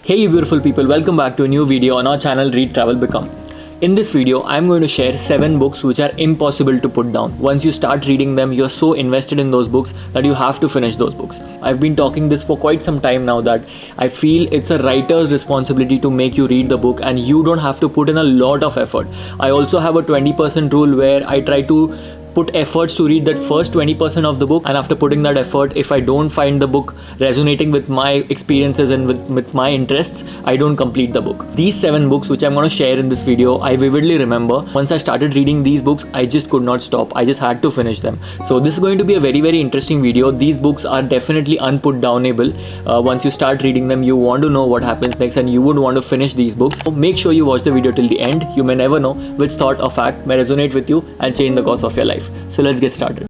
Hey you beautiful people, welcome back to a new video on our channel Read Travel Become. In this video, I'm going to share 7 books which are impossible to put down. Once you start reading them, you're so invested in those books that you have to finish those books. I've been talking this for quite some time now that I feel it's a writer's responsibility to make you read the book and you don't have to put in a lot of effort. I also have a 20% rule where I try to put efforts to read that first 20% of the book, and after putting that effort, if I don't find the book resonating with my experiences and with my interests, I don't complete the book. These 7 books which I'm going to share in this video, I vividly remember once I started reading these books, I just could not stop. I just had to finish them. So this is going to be a very interesting video. These books are definitely unputdownable. Once you start reading them, you want to know what happens next and you would want to finish these books. So make sure you watch the video till the end. You may never know which thought or fact may resonate with you and change the course of your life. So let's get started.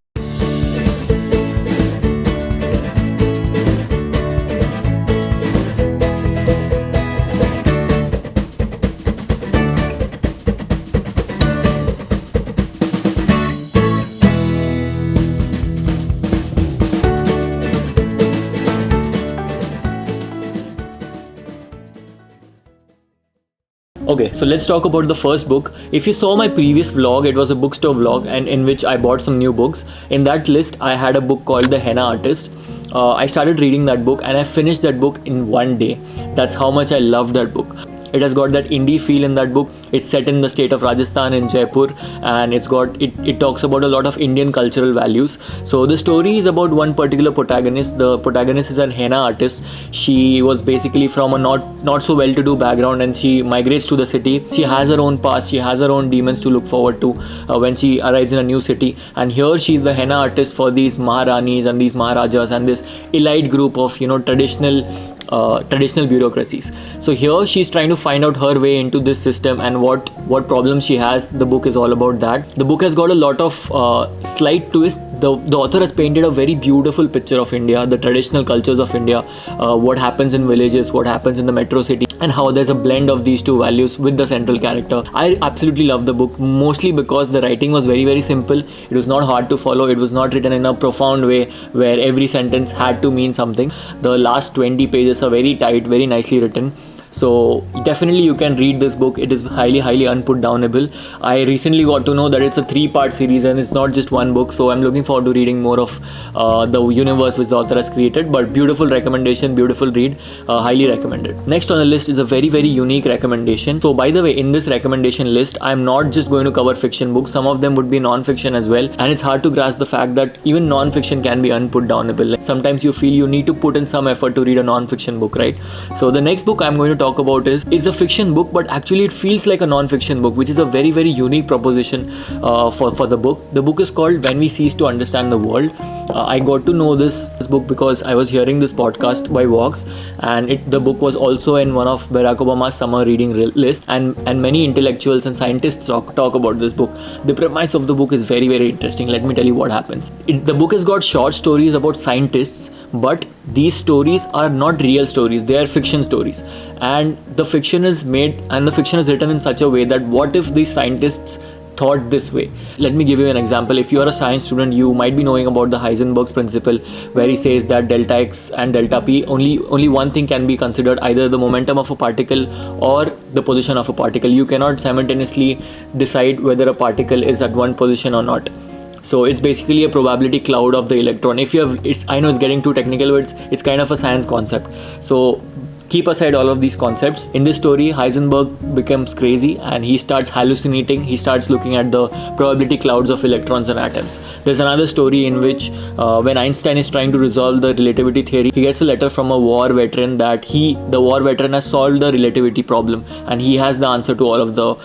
Okay, so let's talk about the first book. If you saw my previous vlog, it was a bookstore vlog and in which I bought some new books. In that list, I had a book called The Henna Artist. I started reading that book and I finished that book in one day. That's how much I loved that book. It has got that indie feel in that book. It's set in the state of Rajasthan in Jaipur, and it talks about a lot of Indian cultural values. So the story is about one particular protagonist. The protagonist is a henna artist. She was basically from a not so well-to-do background and she migrates to the city. She has her own past, she has her own demons to look forward to when she arrives in a new city. And here she is the henna artist for these Maharanis and these Maharajas and this elite group of traditional bureaucracies. So here she's trying to find out her way into this system and what problems she has. The book is all about that. The book has got a lot of slight twist. The author has painted a very beautiful picture of India, the traditional cultures of India, what happens in villages, what happens in the metro city, and how there's a blend of these two values with the central character. I absolutely love the book, mostly because the writing was very simple. It was not hard to follow. It was not written in a profound way where every sentence had to mean something. The last 20 pages are very tight, very nicely written. So definitely you can read this book. It is highly unputdownable. I recently got to know that it's a 3-part series and it's not just one book. So I'm looking forward to reading more of the universe which the author has created. But beautiful recommendation, beautiful read, highly recommended. Next on the list is a very unique recommendation. So by the way, in this recommendation list, I'm not just going to cover fiction books. Some of them would be non-fiction as well. And it's hard to grasp the fact that even non-fiction can be unputdownable. Like sometimes you feel you need to put in some effort to read a non-fiction book, right? So the next book I'm going to talk about it's a fiction book, but actually it feels like a non-fiction book, which is a very unique proposition for the book. The book is called When We Cease to Understand the World. I got to know this book because I was hearing this podcast by Vox, and the book was also in one of Barack Obama's summer reading list, and many intellectuals and scientists talk about this book. The premise of the book is very interesting. Let me tell you what happens. The book has got short stories about scientists, but these stories are not real stories. They are fiction stories, and the fiction is written in such a way that what if these scientists thought this way? Let me give you an example. If you are a science student, you might be knowing about the Heisenberg's principle, where he says that delta x and delta p, only one thing can be considered, either the momentum of a particle or the position of a particle. You cannot simultaneously decide whether a particle is at one position or not. So it's basically a probability cloud of the electron. I know it's getting too technical, but it's kind of a science concept. So keep aside all of these concepts. In this story, Heisenberg becomes crazy and he starts hallucinating. He starts looking at the probability clouds of electrons and atoms. There's another story in which when Einstein is trying to resolve the relativity theory, he gets a letter from a war veteran that the war veteran has solved the relativity problem and he has the answer to all of the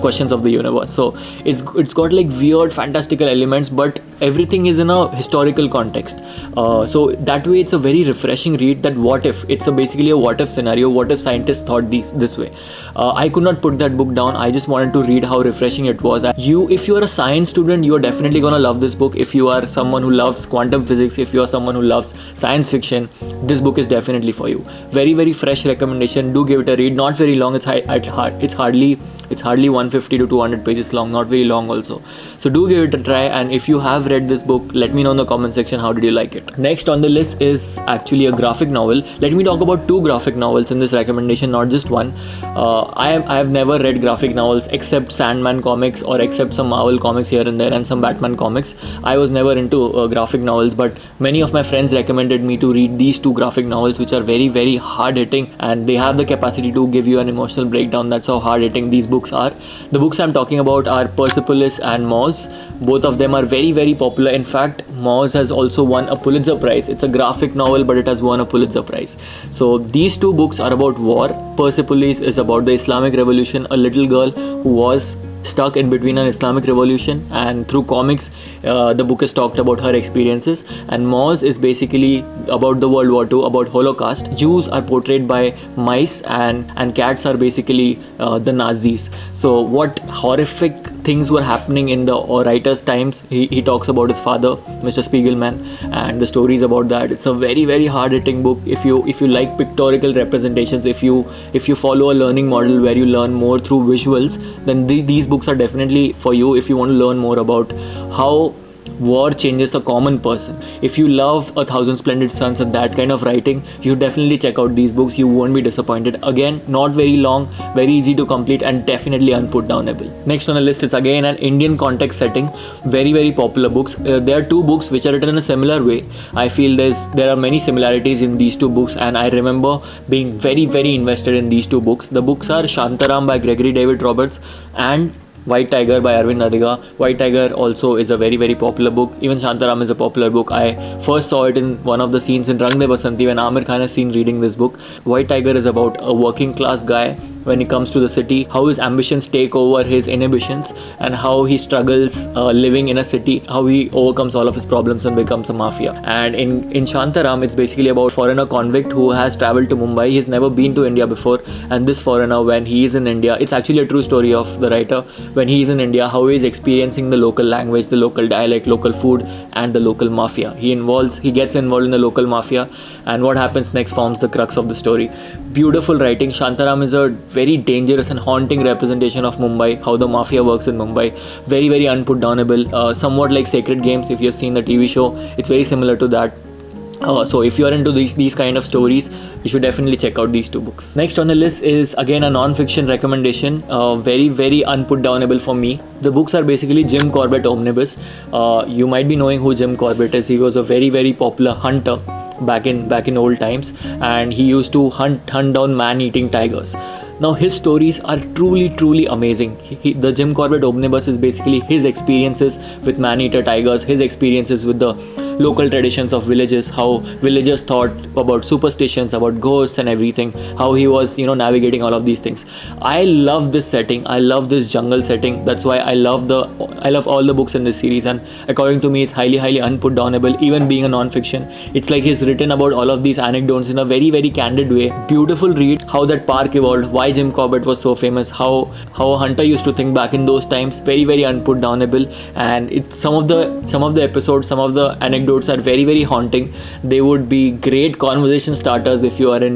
questions of the universe. So it's got like weird fantastical elements, but everything is in a historical context. So that way it's a very refreshing read. That what if, it's basically a what if scenario. What if scientists thought this way? I could not put that book down. I just wanted to read how refreshing it was. If you are a science student, you are definitely gonna love this book. If you are someone who loves quantum physics, if you are someone who loves science fiction, this book is definitely for you. Very fresh recommendation. Do give it a read. Not very long. It's hardly It's hardly 150 to 200 pages long, not very long also. So do give it a try, and if you have read this book, let me know in the comment section how did you like it. Next on the list is actually a graphic novel. Let me talk about 2 graphic novels in this recommendation, not just one. I have never read graphic novels except Sandman comics or except some Marvel comics here and there and some Batman comics. I was never into graphic novels, but many of my friends recommended me to read these 2 graphic novels, which are very, very hard hitting, and they have the capacity to give you an emotional breakdown. That's how hard hitting these books are. The books I'm talking about are Persepolis and Mars. Both of them are very, very popular. In fact, Mars has also won a Pulitzer Prize. It's a graphic novel, but it has won a Pulitzer Prize. So these 2 books are about war. Persepolis is about the Islamic Revolution, a little girl who was stuck in between an Islamic revolution, and through comics the book is talked about her experiences. And Mars is basically about the World War II, about Holocaust. Jews are portrayed by mice, and cats are basically the Nazis. So what horrific things were happening in the writer's times. He talks about his father, Mr. Spiegelman, and the stories about that. It's a very, very hard hitting book. If you like pictorial representations, if you follow a learning model where you learn more through visuals, then these books are definitely for you if you want to learn more about how war changes the common person. If you love A Thousand Splendid Suns and that kind of writing, you definitely check out these books. You won't be disappointed. Again, not very long, very easy to complete, and definitely unputdownable. Next on the list is again an Indian context setting. Very, very popular books. There are 2 books which are written in a similar way. I feel there are many similarities in these 2 books, and I remember being very, very invested in these 2 books. The books are Shantaram by Gregory David Roberts and White Tiger by Arvind Adiga. White Tiger also is a very, very popular book. Even Shantaram is a popular book. I first saw it in one of the scenes in Rang De Basanti when Amir Khan is seen reading this book. White Tiger is about a working class guy when he comes to the city, how his ambitions take over his inhibitions, and how he struggles living in a city, how he overcomes all of his problems and becomes a mafia. And in Shantaram, it's basically about foreigner convict who has traveled to Mumbai. He's never been to India before, and this foreigner, when he is in India, it's actually a true story of the writer. When he is in India, how he is experiencing the local language, the local dialect, local food, and the local mafia. He gets involved in the local mafia, and what happens next forms the crux of the story. Beautiful writing. Shantaram is a very dangerous and haunting representation of Mumbai, how the mafia works in Mumbai. Very, very unputdownable. Somewhat like Sacred Games, if you have seen the TV show, it's very similar to that. So if you are into these kind of stories, you should definitely check out these 2 books. Next on the list is again a non-fiction recommendation. Very, very unputdownable for me. The books are basically Jim Corbett Omnibus. You might be knowing who Jim Corbett is. He was a very, very popular hunter back in old times, and he used to hunt down man-eating tigers. Now his stories are truly amazing. The Jim Corbett Omnibus is basically his experiences with man-eater tigers, his experiences with the local traditions of villages, how villagers thought about superstitions, about ghosts and everything, how he was navigating all of these things. I love this setting. I love this jungle setting. That's why I love all the books in this series, and according to me it's highly unputdownable. Even being a non-fiction, it's like he's written about all of these anecdotes in a very, very candid way. Beautiful read. How that park evolved, why Jim Corbett was so famous, how a hunter used to think back in those times. Very, very unputdownable. And some of the episodes, some of the anecdotes are very, very haunting. They would be great conversation starters if you are in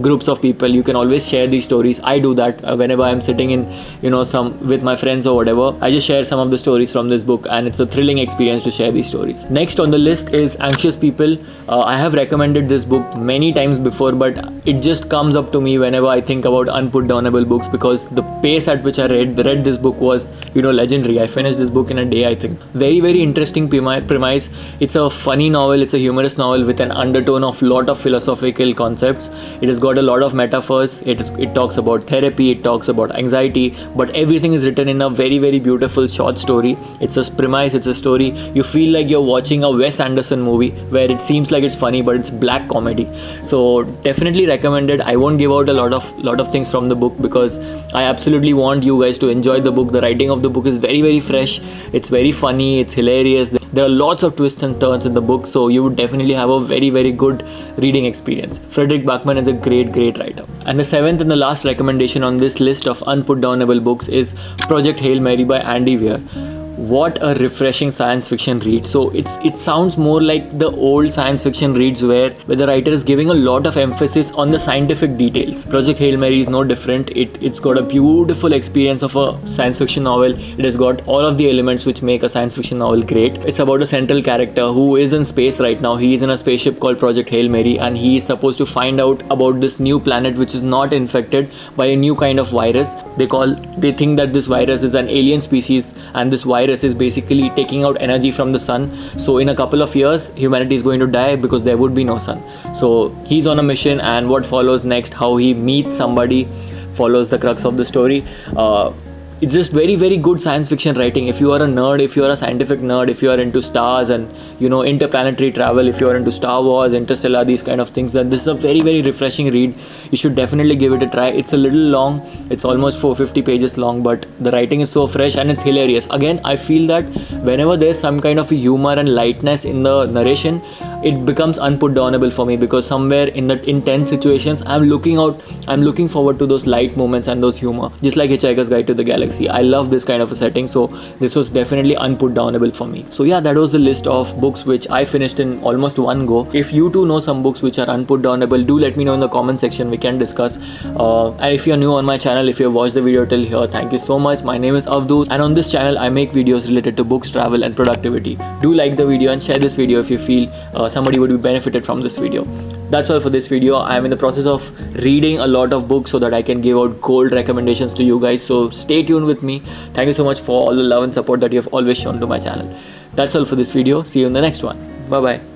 groups of people. You can always share these stories. I do that whenever I'm sitting in some with my friends or whatever. I just share some of the stories from this book, and it's a thrilling experience to share these stories. Next on the list is Anxious People. I have recommended this book many times before, but it just comes up to me whenever I think about unputdownable books, because the pace at which I read this book was legendary. I finished this book in a day, I think. Very, very interesting premise. It's a funny novel. It's a humorous novel with an undertone of lot of philosophical concepts. It has got a lot of metaphors. It talks about therapy, it talks about anxiety, but everything is written in a very, very beautiful short story. It's a premise, it's a story. You feel like you're watching a Wes Anderson movie where it seems like it's funny, but it's black comedy. So definitely recommended. I won't give out a lot of things from the book because I absolutely want you guys to enjoy the book. The writing of the book is very, very fresh. It's very funny. It's hilarious. There are lots of twists and turns in the book, so you would definitely have a very, very good reading experience. Frederick Backman is a great writer. And the 7th and the last recommendation on this list of unputdownable books is Project Hail Mary by Andy Weir. what a refreshing science fiction read. So it sounds more like the old science fiction reads where the writer is giving a lot of emphasis on the scientific details. Project Hail Mary is no different. It's got a beautiful experience of a science fiction novel. It has got all of the elements which make a science fiction novel great. It's about a central character who is in space right now. He is in a spaceship called Project Hail Mary, and he is supposed to find out about this new planet which is not infected by a new kind of virus. They think that this virus is an alien species, and this virus is basically taking out energy from the sun. So in a couple of years humanity is going to die because there would be no sun. So he's on a mission, and what follows next, how he meets somebody, follows the crux of the story. It's just very, very good science fiction writing. If you are a nerd, if you are a scientific nerd, if you are into stars and interplanetary travel, if you are into Star Wars, Interstellar, these kind of things, then this is a very, very refreshing read. You should definitely give it a try. It's a little long. It's almost 450 pages long, but the writing is so fresh and it's hilarious. Again, I feel that whenever there's some kind of humor and lightness in the narration, it becomes unputdownable for me, because somewhere in the intense situations I'm looking forward to those light moments and those humor, just like Hitchhiker's Guide to the Galaxy. I love this kind of a setting, so this was definitely unputdownable for me. So yeah, that was the list of books which I finished in almost one go. If you too know some books which are unputdownable, do let me know in the comment section. We can discuss. And if you're new on my channel, if you have watched the video till here, thank you so much. My name is Avdus, and on this channel I make videos related to books, travel and productivity. Do like the video and share this video if you feel somebody would be benefited from this video. That's all for this video. I am in the process of reading a lot of books so that I can give out gold recommendations to you guys. So stay tuned with me. Thank you so much for all the love and support that you have always shown to my channel. That's all for this video. See you in the next one. Bye bye.